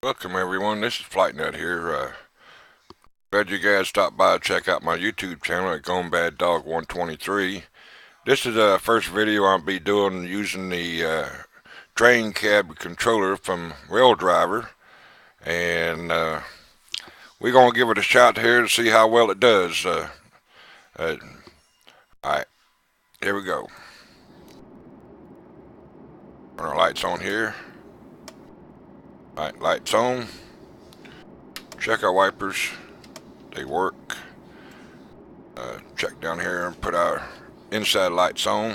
Welcome everyone, this is Flight Nut here. Glad you guys stopped by to check out my YouTube channel at Gone Bad Dog 123. This is the first video I'll be doing using the train cab controller from Rail Driver, and we're going to give it a shot here to see how well it does. Alright, here we go. Turn our lights on here. Alright, lights on. Check our wipers, they work. Check down here and put our inside lights on.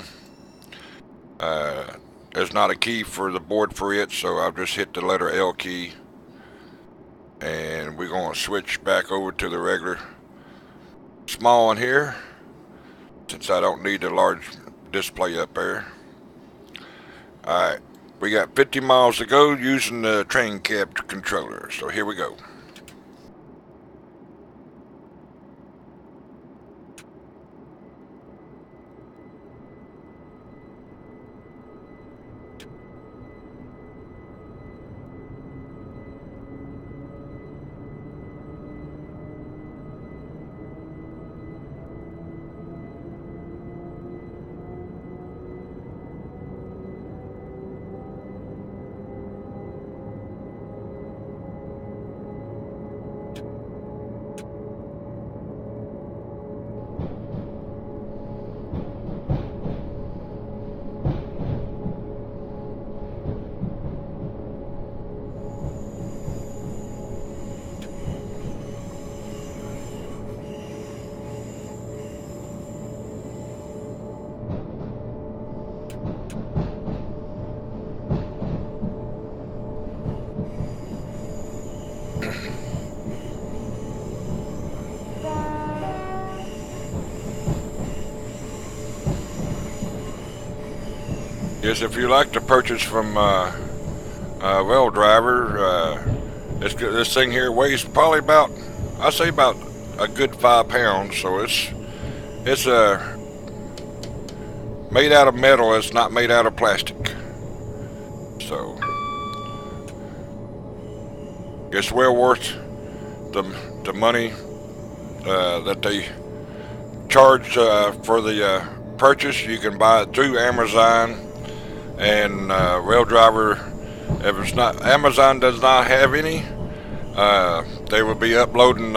There's not a key for the board for it, so I'll just hit the letter L key, and we're going to switch back over to the regular small one here, since I don't need the large display up there. Alright, we got 50 miles to go using the train cab controller, so here we go. Yes, if you like to purchase from Well Driver, this thing here weighs probably about, I say about a good 5 pounds. So it's made out of metal. It's not made out of plastic. So it's well worth the money that they charge for the purchase. You can buy it through Amazon. And Rail Driver, if it's not, Amazon does not have any, they will be uploading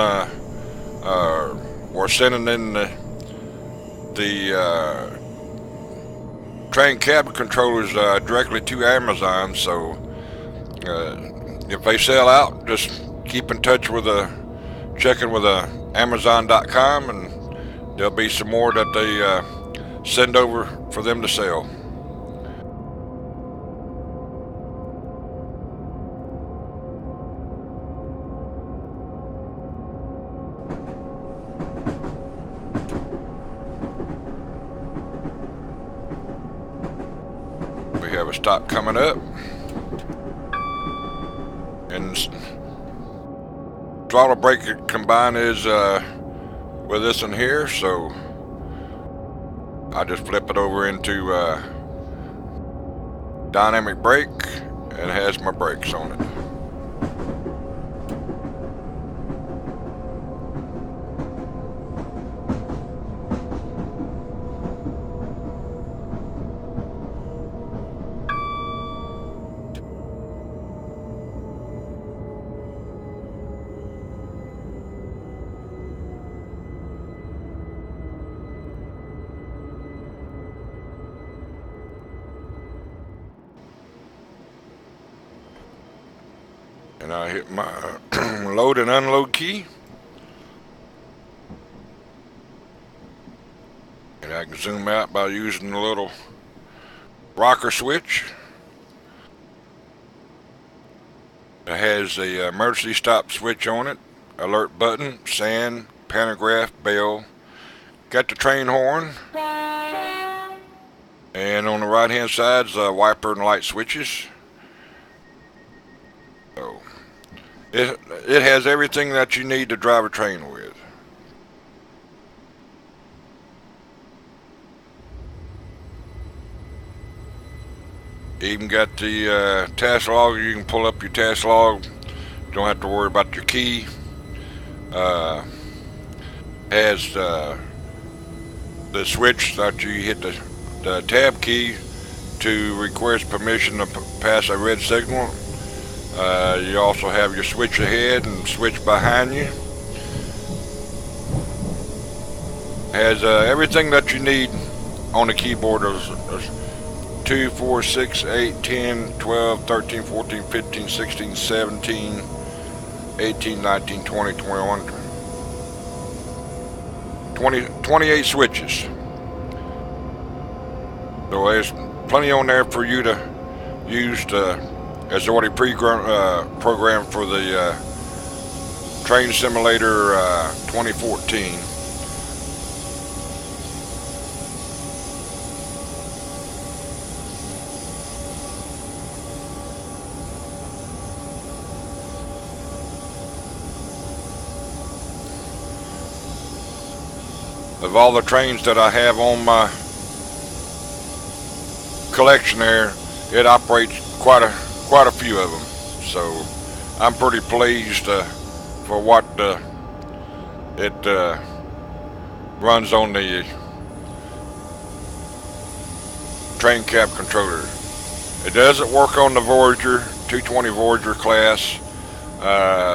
or sending in the train cab controllers directly to Amazon. So if they sell out, just keep in touch with checking with Amazon.com, and there'll be some more that they send over for them to sell. We have a stop coming up, and throttle brake combined is with this one here, so I just flip it over into dynamic brake, and it has my brakes on it. And I hit my load and unload key, and I can zoom out by using the little rocker switch. It has the emergency stop switch on it, alert button, sand, pantograph, bell. Got the train horn, and on the right hand side's the wiper and light switches. So it has everything that you need to drive a train with. Even got the task log. You can pull up your task log don't have to worry about your key. Has the switch that you hit the tab key to request permission to pass a red signal. You also have your switch ahead and switch behind you. Has everything that you need on the keyboard. Is 2, 4, 6, 8, 10, 12, 13, 14, 15, 16, 17, 18, 19, 20, 21, 28 switches. So there's plenty on there for you to use as already programmed for the Train Simulator 2014. Of all the trains that I have on my collection there, it operates quite a few of them. So I'm pretty pleased for what it runs on the train cab controller. It doesn't work on the Voyager 220 Voyager class.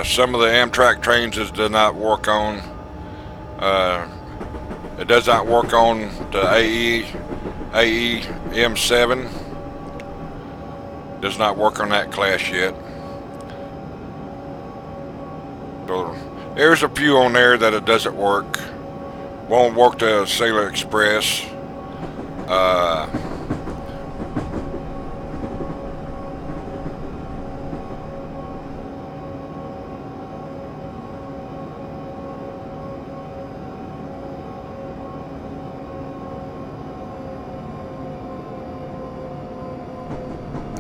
Some of the Amtrak trains it does not work on. It does not work on the AE M7. Does not work on that class yet. So there's a few on there that it doesn't work. Won't work the Sailor Express.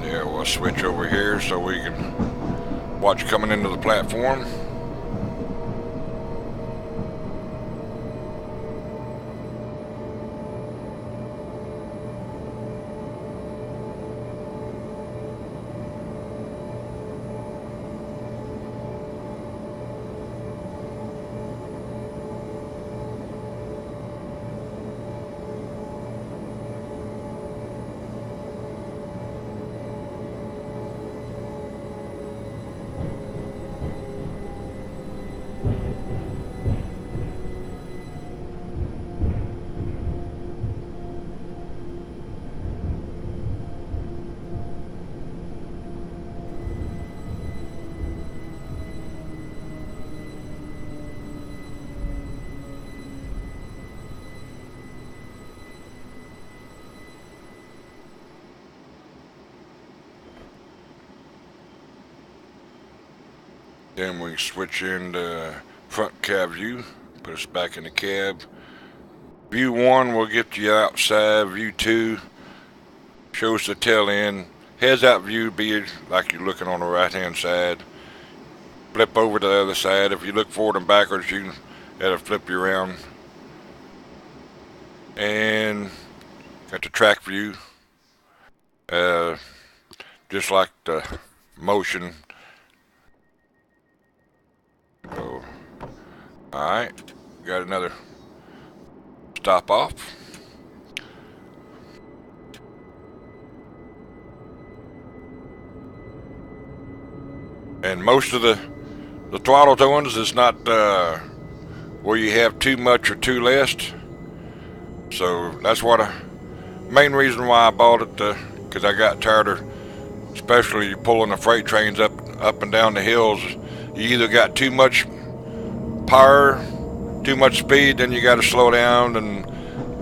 Yeah, we'll switch over here so we can watch coming into the platform. Then we switch into front cab view, put us back in the cab. View 1 will get you outside. View 2 shows the tail end. Heads out view be like you're looking on the right hand side. Flip over to the other side. If you look forward and backwards, it'll flip you around. And got the track view. Just like the motion. So, alright, got another stop off. And most of the throttle tones is not where you have too much or too less. So that's main reason why I bought it, because I got tired of, especially pulling the freight trains up and down the hills. You either got too much power, too much speed, then you got to slow down and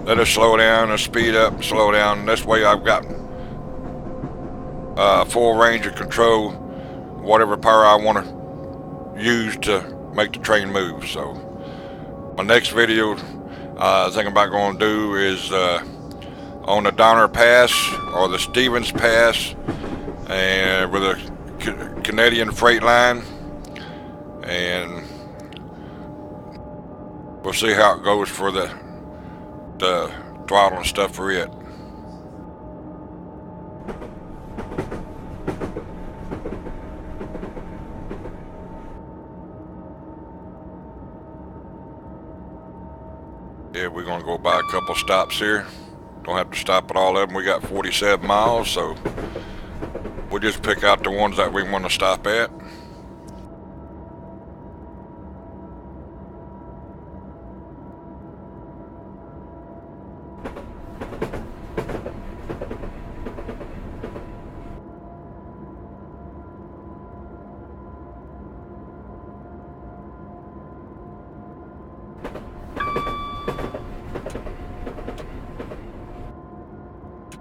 let it slow down and speed up and slow down. And this way I've got full range of control, whatever power I want to use to make the train move. So my next video I think I'm about going to do is on the Donner Pass or the Stevens Pass, and with a Canadian freight line. And we'll see how it goes for the throttle and stuff for it. Yeah, we're gonna go by a couple stops here. Don't have to stop at all of them. We got 47 miles, so we'll just pick out the ones that we want to stop at.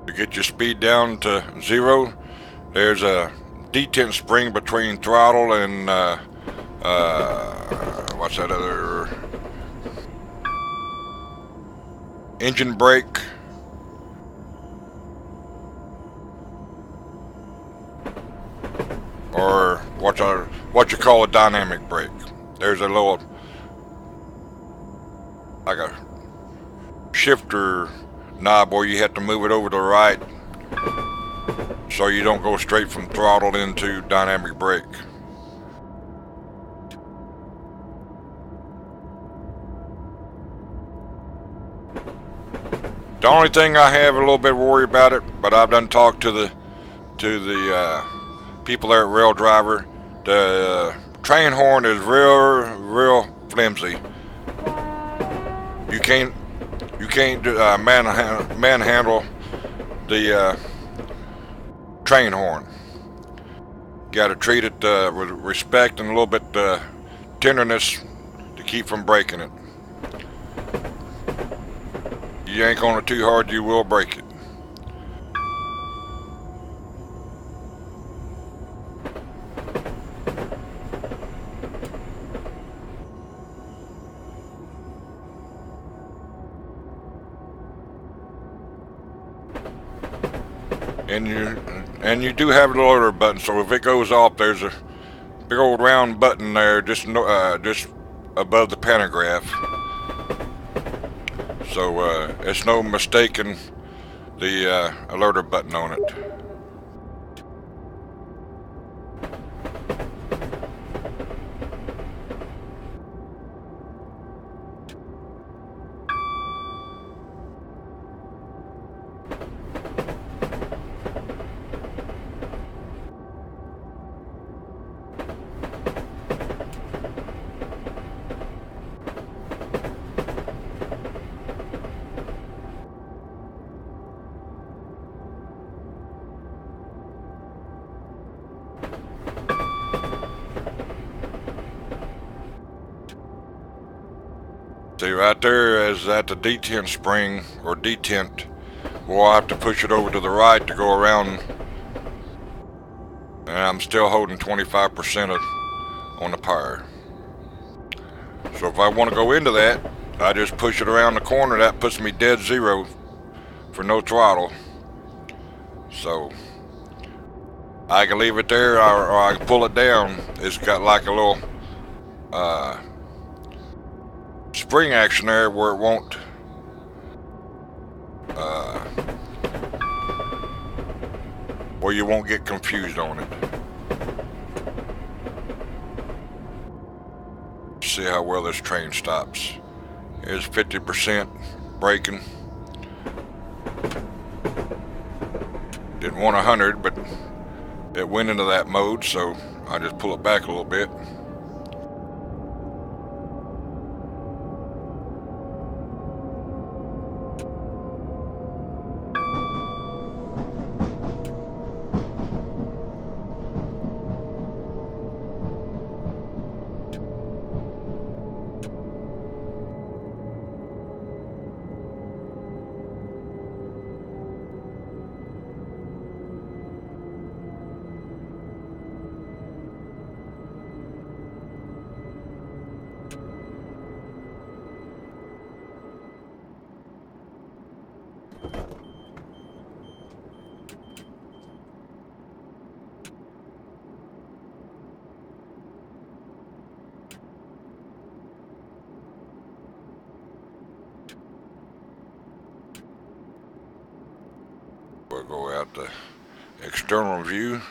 To get your speed down to 0, there's a detent spring between throttle and what's that other, engine brake. Or what you call a dynamic brake. There's a little, like a shifter knob where you have to move it over to the right so you don't go straight from throttle into dynamic brake. The only thing I have a little bit of worry about it, but I've done talked to the people there at Rail Driver. The train horn is real flimsy. You can't manhandle the train horn. You got to treat it with respect and a little bit tenderness to keep from breaking it. You yank on it too hard, you will break it. And you do have the loader button, so if it goes off, there's a big old round button there just above the pantograph. So it's no mistaking the alerter button on it. See, right there is at the detent spring or detent. We'll have to push it over to the right to go around, and I'm still holding 25% on the power. So if I want to go into that, I just push it around the corner. That puts me dead 0 for no throttle. So I can leave it there, or I can pull it down. It's got like a little spring action there where it won't where you won't get confused on it. See how well this train stops. Here's 50% braking. Didn't want 100, but it went into that mode, so I just pull it back a little bit. We'll go out the external view.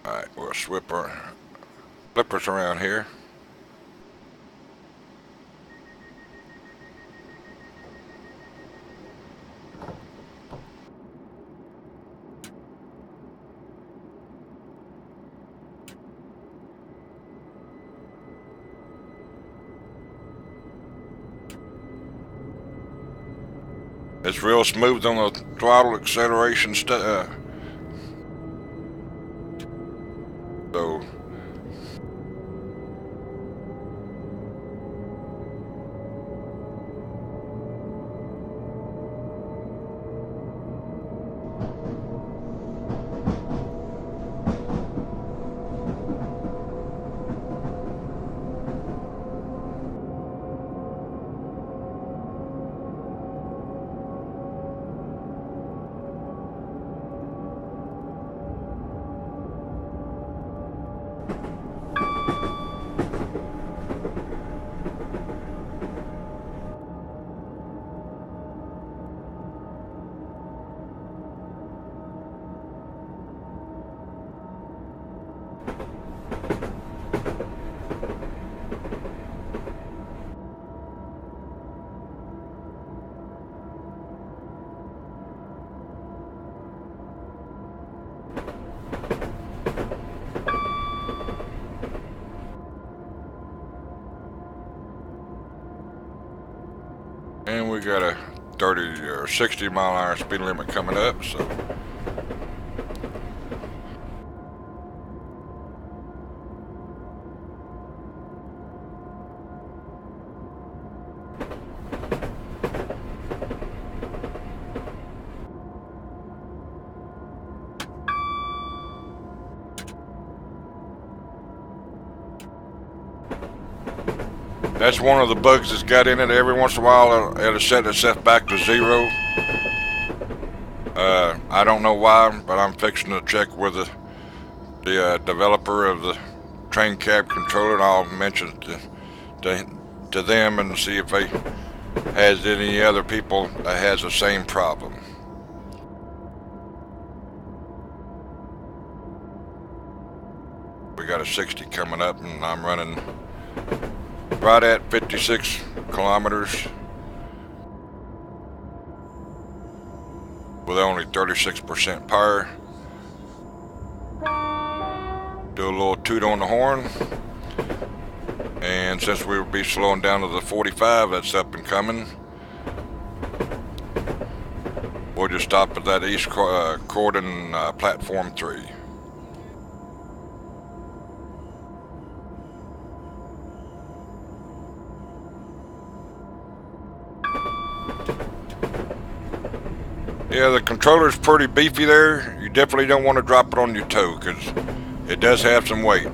Alright, we'll flip us around here. It's real smooth on the throttle acceleration stuff. So and we got a 30 or 60 mile an hour speed limit coming up, so that's one of the bugs that's got in it. Every once in a while it'll set itself back to 0. I don't know why, but I'm fixing to check with the developer of the train cab controller, and I'll mention it to them and see if they has any other people that has the same problem. We got a 60 coming up, and I'm running right at 56 kilometers with only 36% power. Do a little toot on the horn, and since we will be slowing down to the 45, that's up and coming. We'll just stop at that East Cordon platform 3. Yeah, the controller's pretty beefy there. You definitely don't want to drop it on your toe because it does have some weight.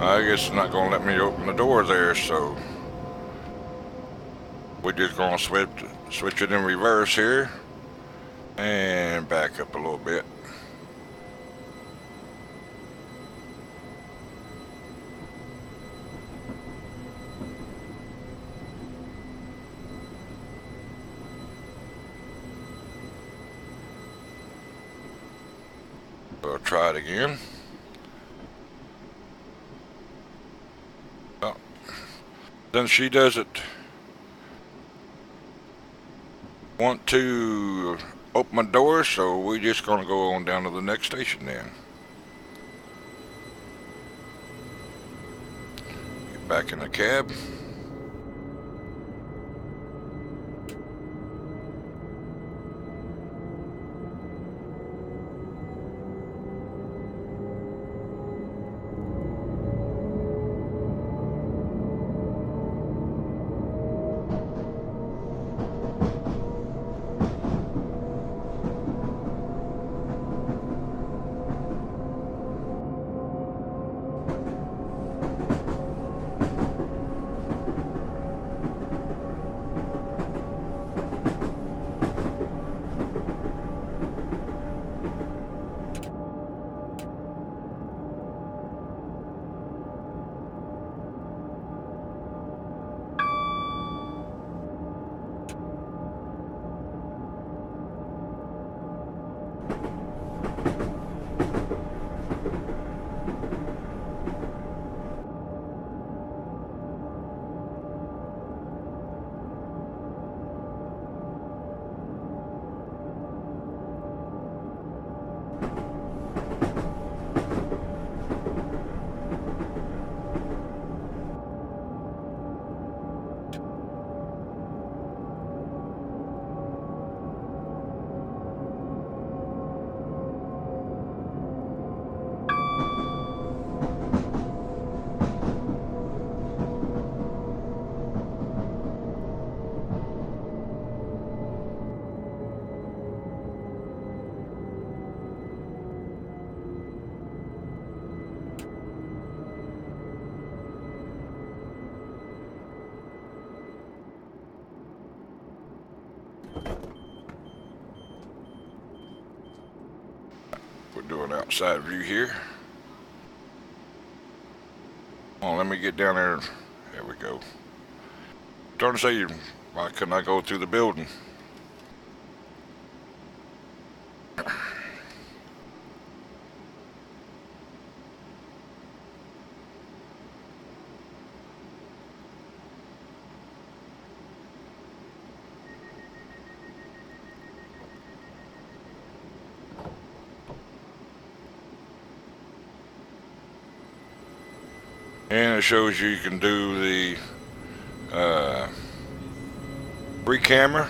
I guess it's not gonna let me open the door there, so we're just gonna switch it in reverse here and back up a little bit. We'll try it again. Well, then she doesn't want to open my door, so we're just gonna go on down to the next station then. Get back in the cab. We're doing outside view here. Oh, let me get down there. There we go. Trying to say, why couldn't I go through the building? And it shows you can do the free camera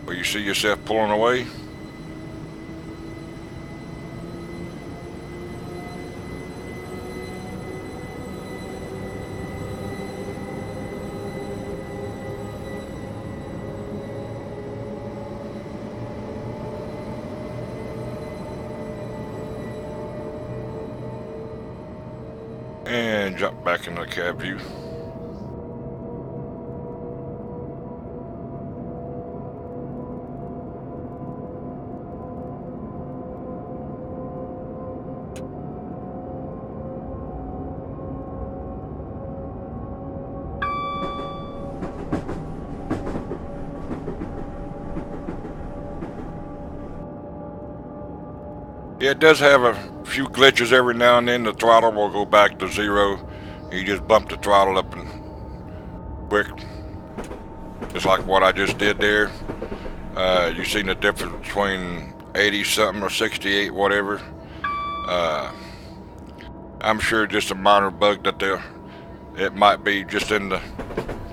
where you see yourself pulling away. And jump back into the cab view. Yeah, it does have a few glitches every now and then. The throttle will go back to 0. You just bump the throttle up and quick, just like what I just did there. You seen the difference between 80 something or 68, whatever. I'm sure just a minor bug that it might be just in the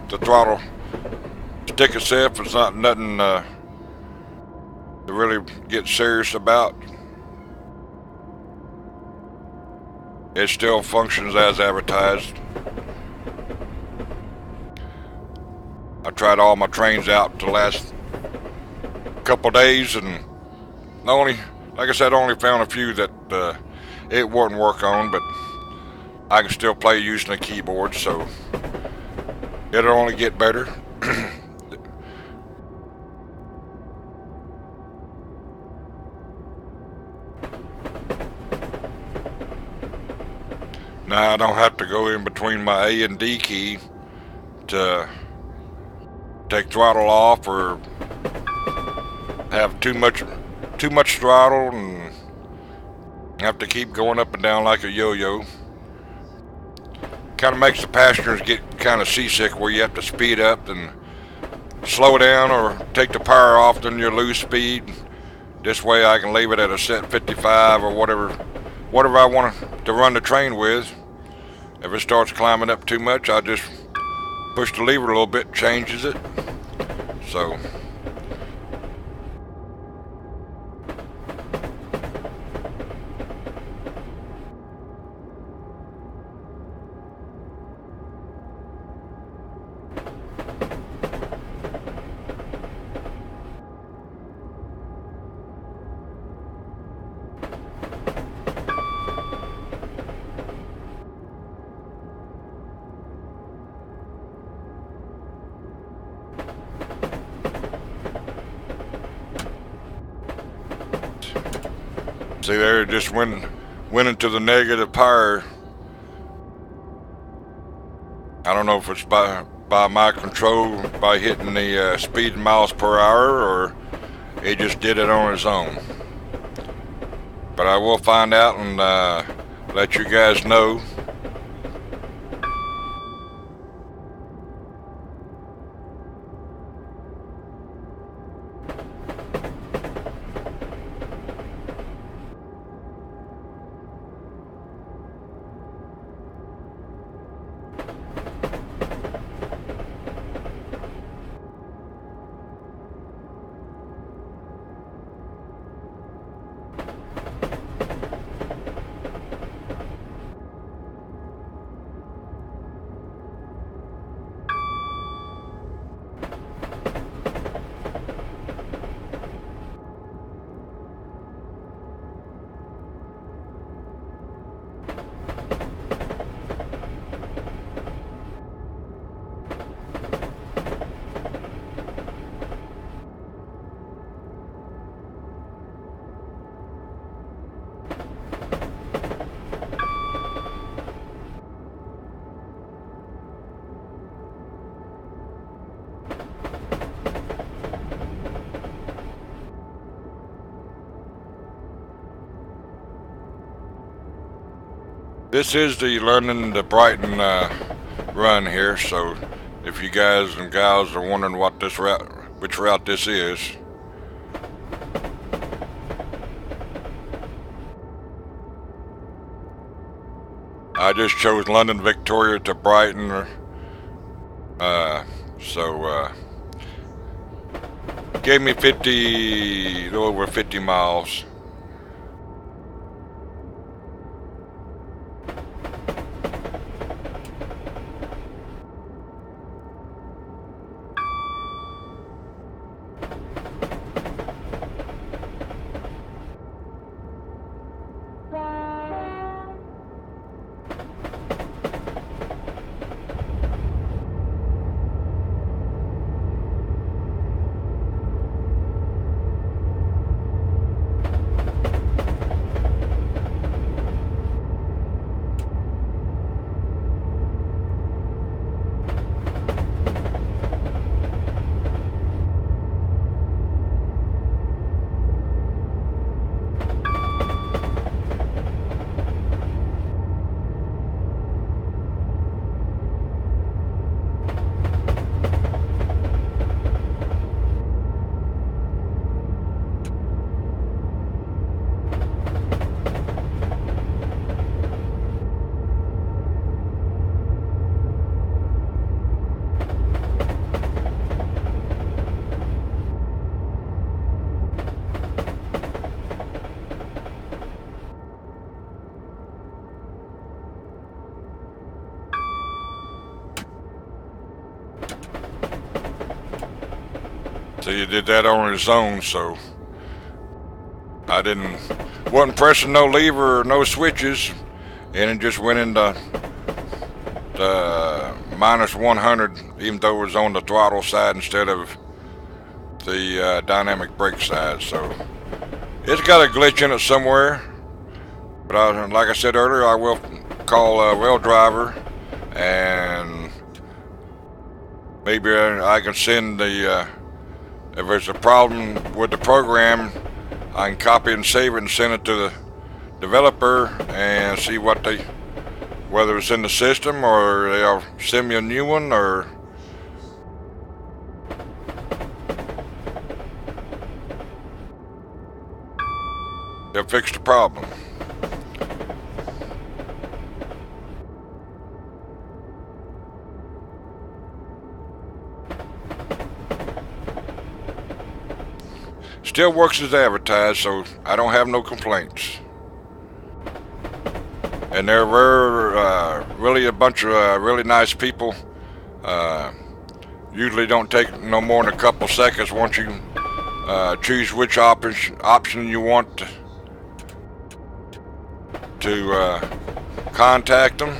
throttle stick itself. It's not nothing to really get serious about. It still functions as advertised. I tried all my trains out the last couple days, and like I said, I only found a few that it wouldn't work on, but I can still play using the keyboard, so it'll only get better. Now I don't have to go in between my A and D key to take throttle off or have too much throttle and Have to keep going up and down like a yo-yo. Kind of makes the passengers get kind of seasick where you have to speed up and slow down or take the power off, then you lose speed. This way I can leave it at a set 55 or whatever I want to run the train with. If it starts climbing up too much, I just push the lever a little bit, changes it. So see there, it just went into the negative power. I don't know if it's by my control, by hitting the speed in miles per hour, or it just did it on its own. But I will find out and let you guys know. This is the London to Brighton run here, so if you guys and gals are wondering what this which route this is, I just chose London Victoria to Brighton, so gave me a little over 50 miles. So you did that on its own, so I wasn't pressing no lever or no switches, and it just went into the minus 100, even though it was on the throttle side instead of the dynamic brake side. So it's got a glitch in it somewhere, but like I said earlier, I will call a well driver, and maybe I can send the if there's a problem with the program, I can copy and save it and send it to developer and see what they, whether it's in the system or they'll send me a new one or they'll fix the problem. Still works as advertised, so I don't have no complaints. And they're really a bunch of really nice people. Usually don't take no more than a couple seconds once you choose which option you want to contact them.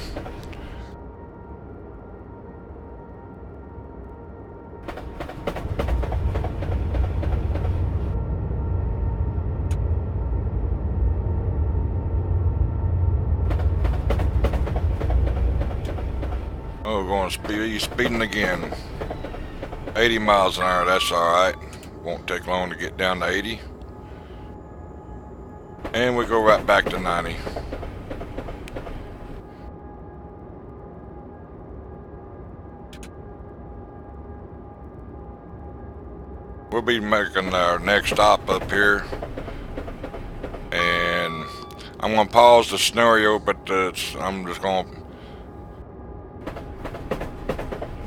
Oh, going speeding again. 80 miles an hour, that's alright. Won't take long to get down to 80. And we go right back to 90. We'll be making our next stop up here. And I'm going to pause the scenario, but I'm just going to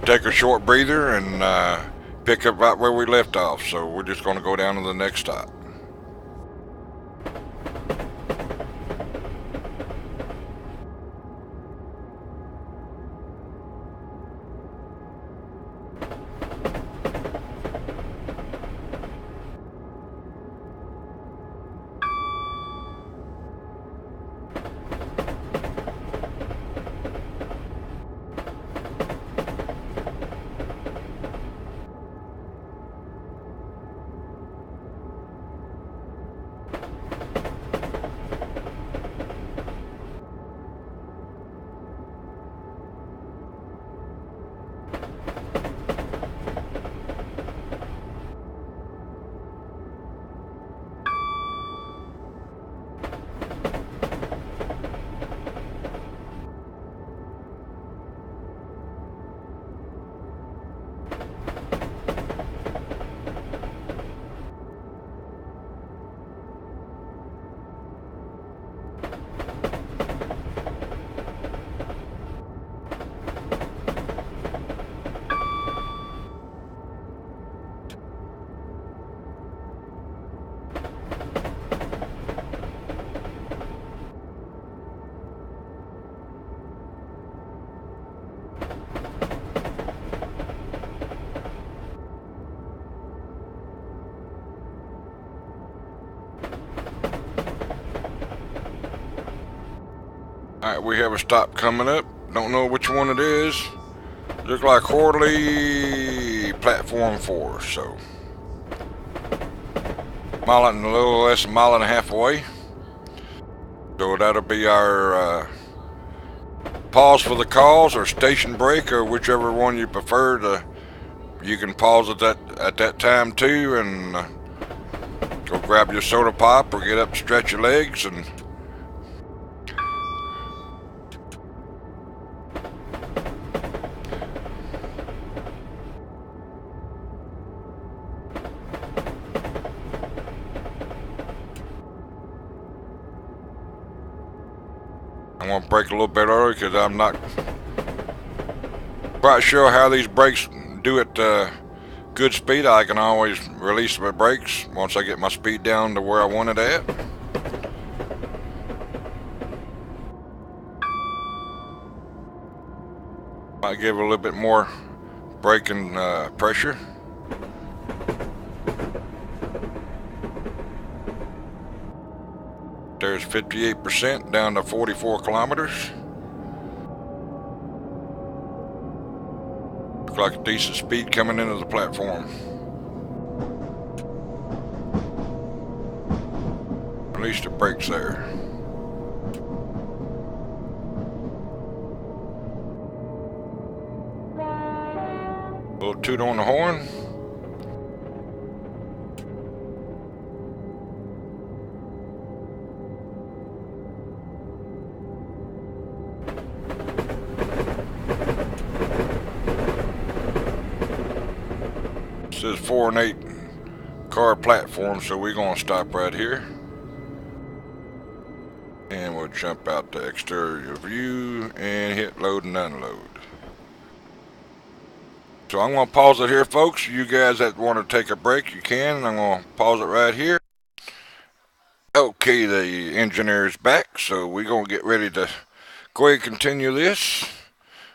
take a short breather and pick up right where we left off. So we're just going to go down to the next stop. Alright, we have a stop coming up. Don't know which one it is. Looks like Horley Platform 4, so a little less than a mile and a half away. So that'll be our pause for the cause or station break, or whichever one you prefer. You can pause at that time too, and go grab your soda pop or get up and stretch your legs and I'm going to brake a little bit early because I'm not quite sure how these brakes do at good speed. I can always release my brakes once I get my speed down to where I want it at. Might give it a little bit more braking pressure. There's 58% down to 44 kilometers. Looks like a decent speed coming into the platform. Release the brakes there. A little toot on the horn. says 4 and 8 car platform, so we're gonna stop right here. And we'll jump out the exterior view and hit load and unload. So I'm going to pause it here, folks. You guys that want to take a break, you can. I'm going to pause it right here. Okay, the engineer is back, so we're going to get ready to go ahead and continue this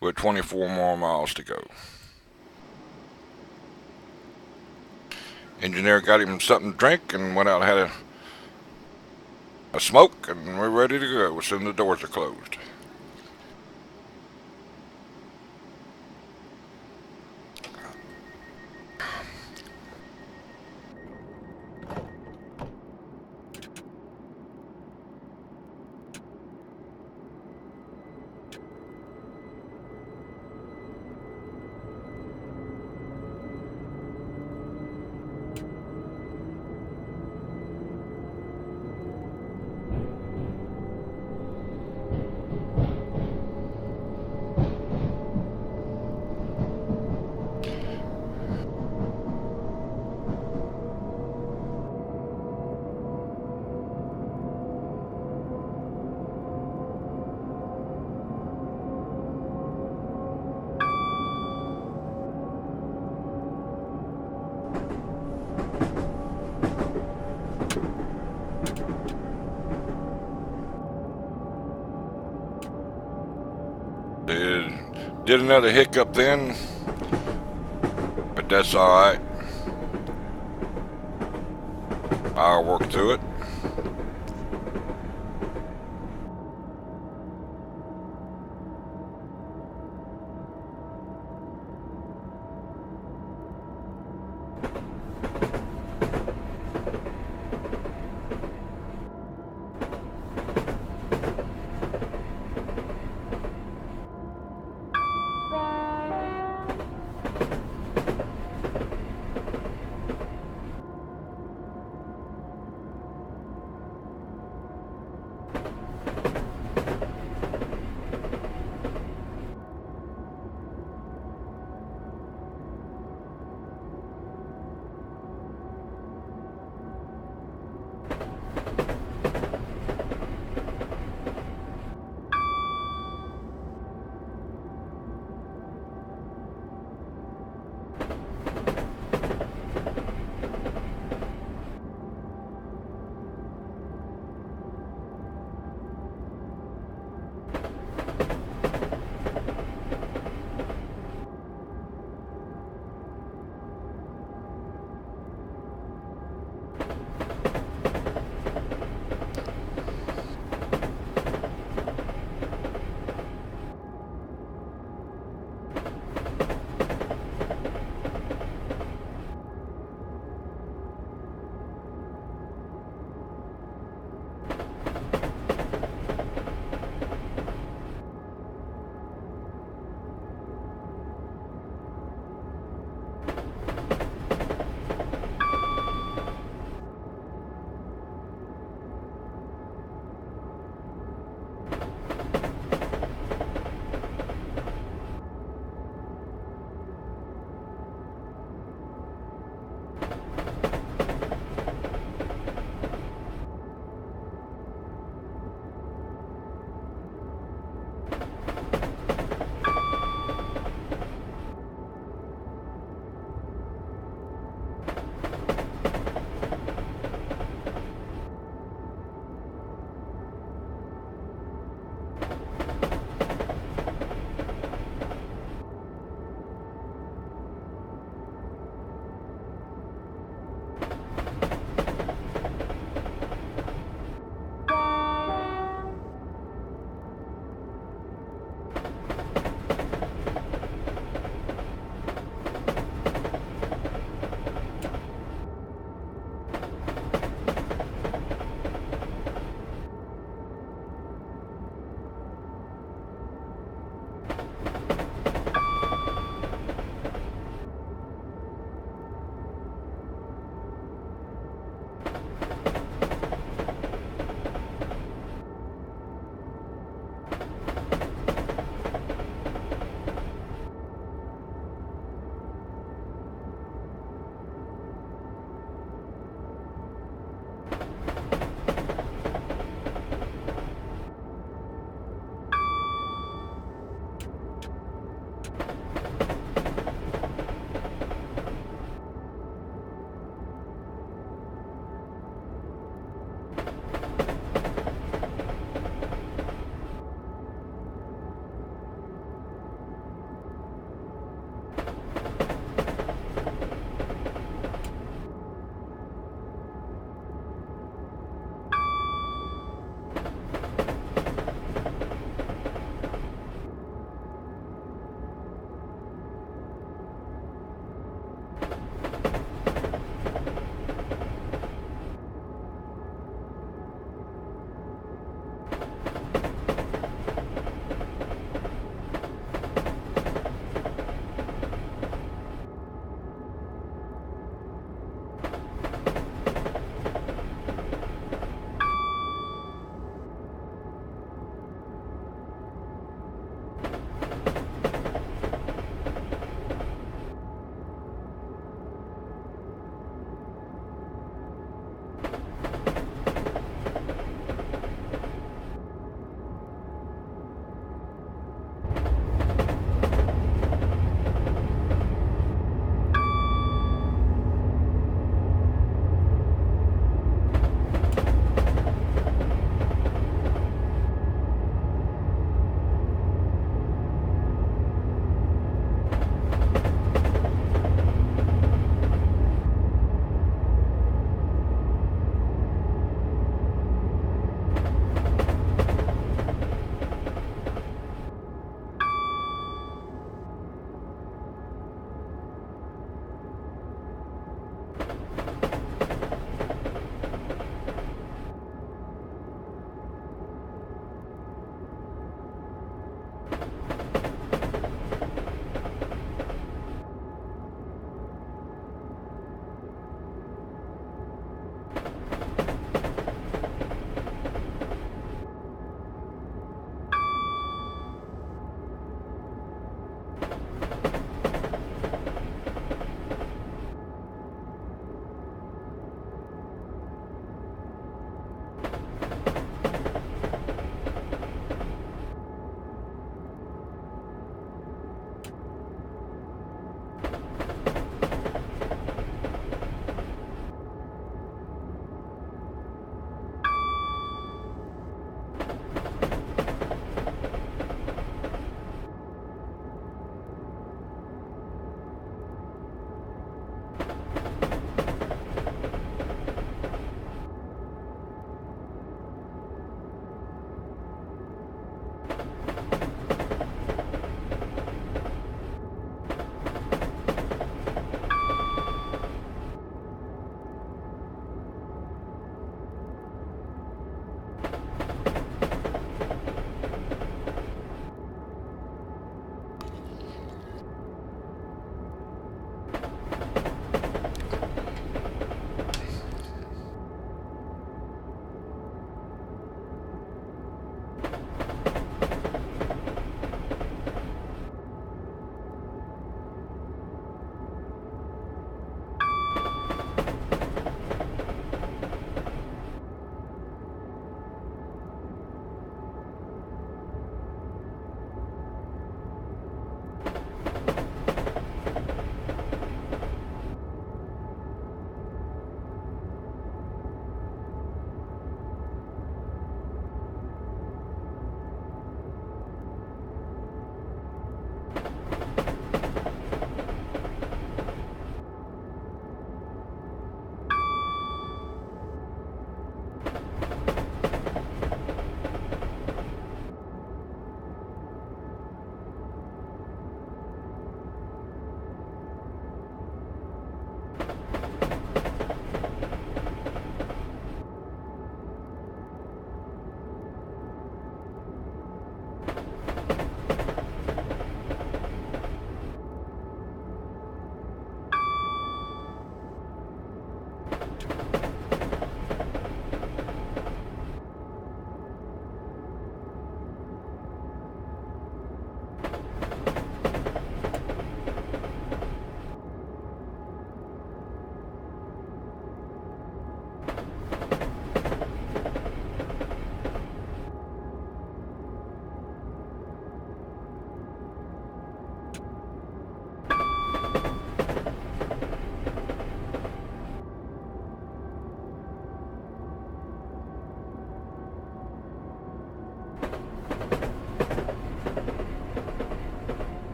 with 24 more miles to go. Engineer got him something to drink and went out and had a smoke, and we're ready to go as soon as the doors are closed. Did another hiccup then, but that's alright. I'll work through it.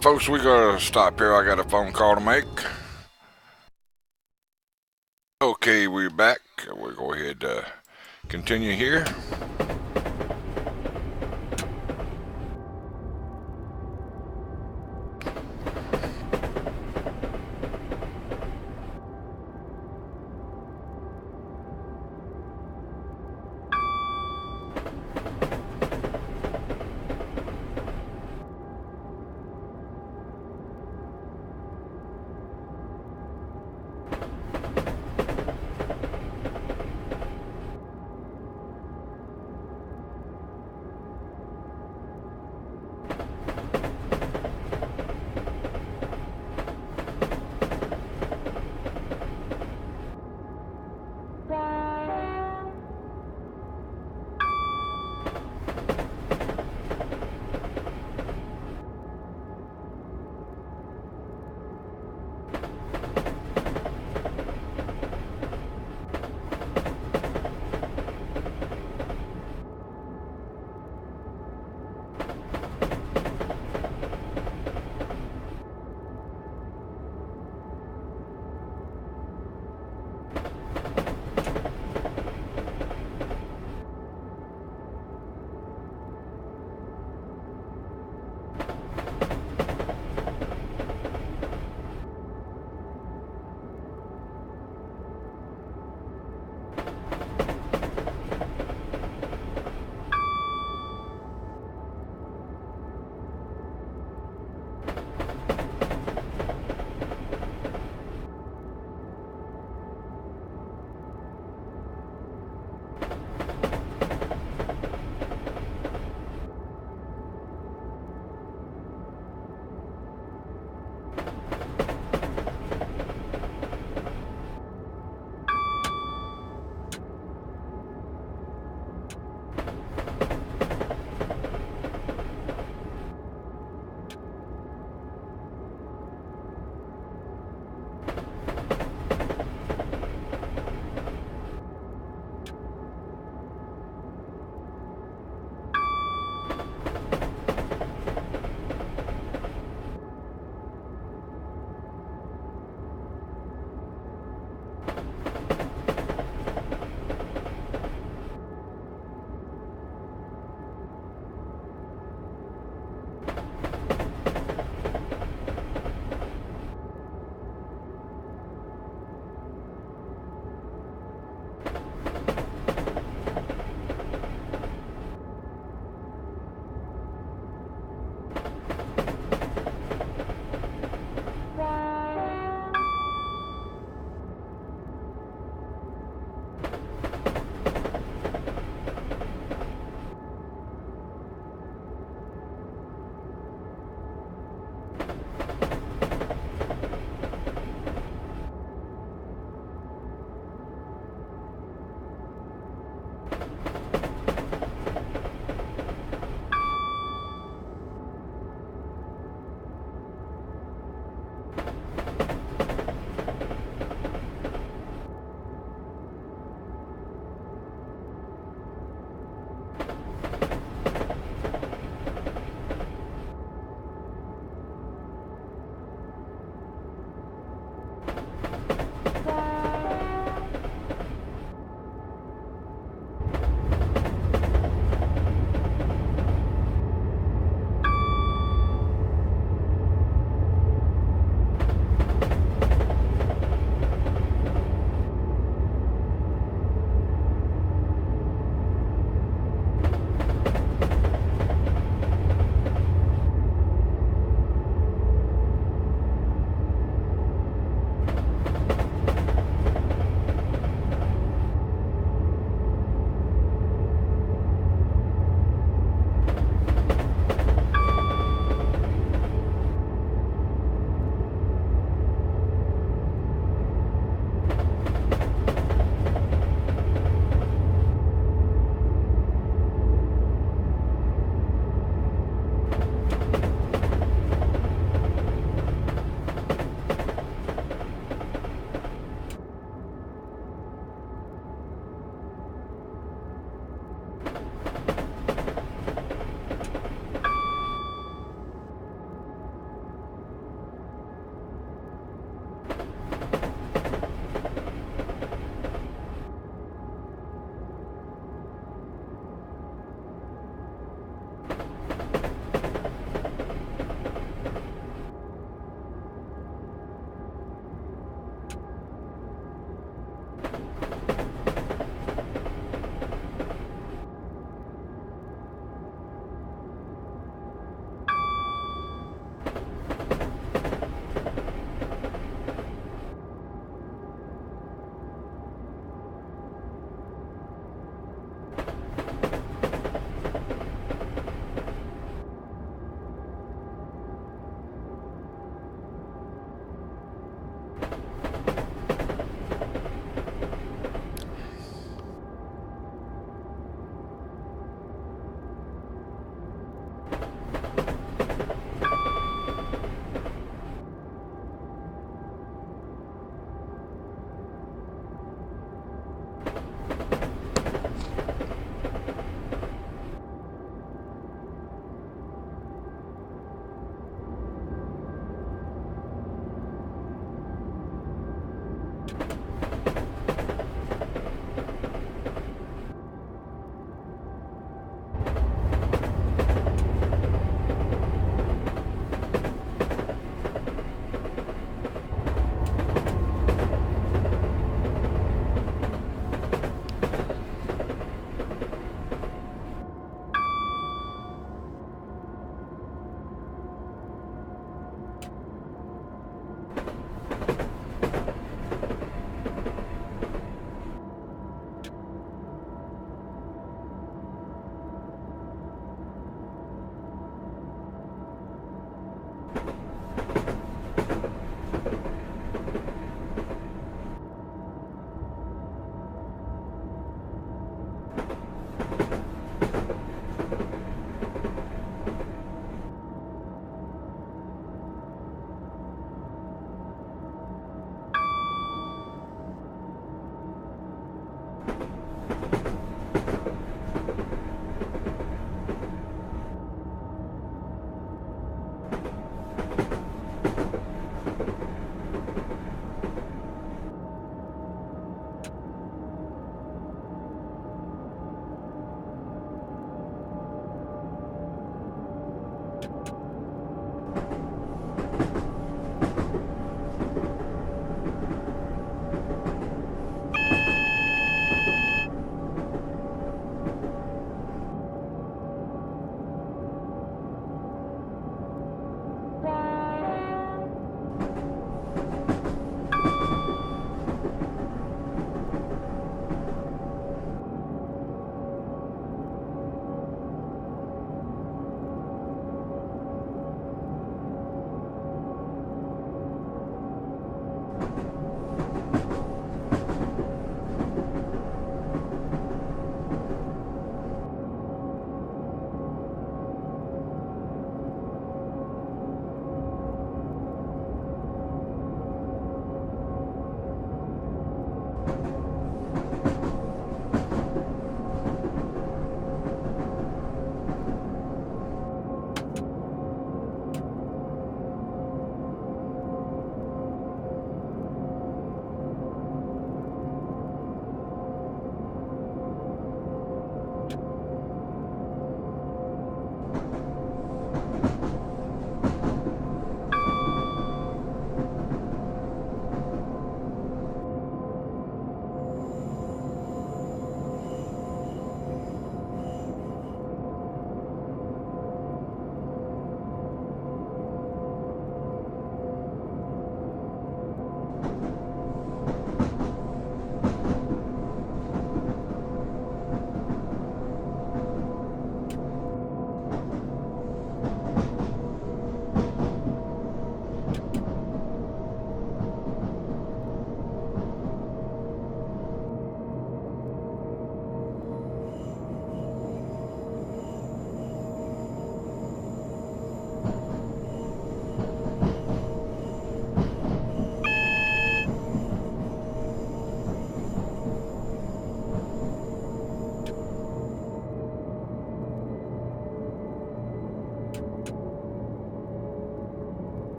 Folks, we gotta stop here. I got a phone call to make. Okay, we're back. We'll go ahead continue here.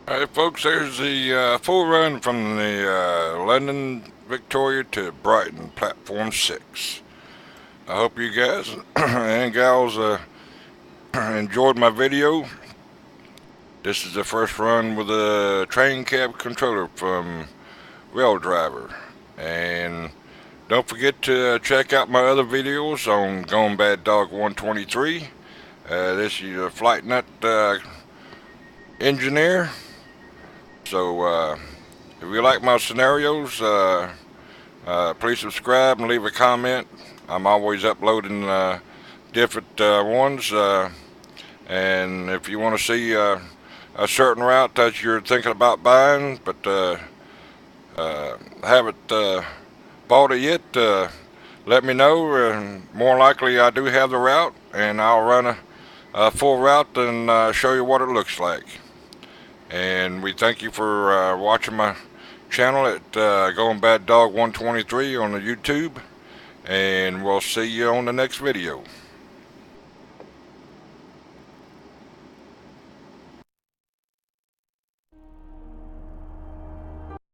Alright folks, there's the full run from the London Victoria to Brighton Platform 6. I hope you guys and gals enjoyed my video. This is the first run with a train cab controller from Rail Driver. And don't forget to check out my other videos on Gone Bad Dog 123. This is a flight nut engineer. So if you like my scenarios, please subscribe and leave a comment. I'm always uploading different ones. And if you want to see a certain route that you're thinking about buying, but haven't bought it yet, let me know. And more likely I do have the route, and I'll run a full route and show you what it looks like. And we thank you for watching my channel at Going Bad Dog 123 on the YouTube, and we'll see you on the next video.